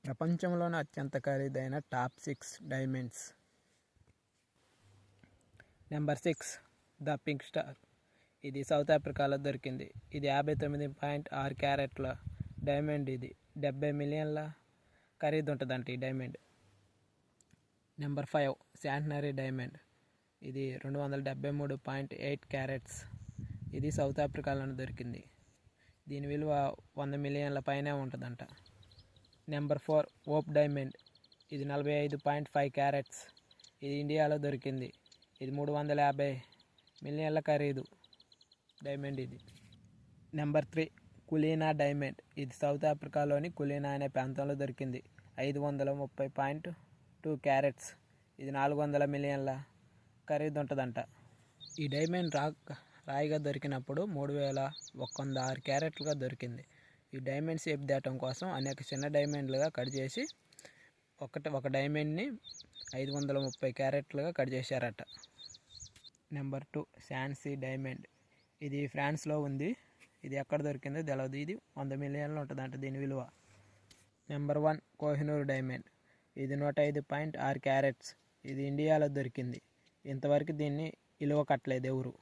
ప్రపంచంలోనే అత్యంత ఖరీదైన top 6 diamonds. Number 6 the pink star. ఇది సౌత్ ఆఫ్రికాలో దొరికింది. ఇది 59.6 క్యారెట్ల డైమండ్. ఇది 70 మిలియన్ల ఖరీదు ఉంటుందంట ఈ డైమండ్. Number 5 శాంటనరీ diamond. ఇది 273.8 క్యారెట్స్. ఇది సౌత్ ఆఫ్రికాలోనే దొరికింది. దీని విలువ 100 మిలియన్ల పైనే ఉంటుందంట. Number 4 of diamond. ఇది 45.5 క్యారెట్స్. ఇది ఇండియాలో దొరికింది. ఇది 350 మిలియన్ల ఖరీదు డైమండ్ ఇది. Number 3 Cullinan diamond. ఇది సౌత్ ఆఫ్రికాలోని కులీనా అనే ప్రాంతంలో దొరికింది. 530.2 క్యారెట్స్. ఇది 400 మిలియన్ల ఖరీదు ఉంటుందంట. ఈ డైమండ్ రాయిగా దొరికినప్పుడు 3106 క్యారెట్లుగా దొరికింది. ఈ డైమండ్ షేప్ దాటం కోసం అనేక చిన్న డైమండ్లుగా కట్ చేసి ఒక డైమండ్ని 530 క్యారెట్లుగా కట్ చేశారట. Number 2 శాన్సీ diamond. ఇది ఫ్రాన్స్లో ఉంది. ఇది ఎక్కడ దొరికిందో తెలియదు. ఇది 100 మిలియన్లు ఉంటుందంట దీని విలువ. Number 1 Kohinoor diamond. ఇది 105.6 క్యారెట్స్. ఇది ఇండియాలో దొరికింది. ఇంతవరకు దీన్ని విలువ కట్టలేదు ఎవరు.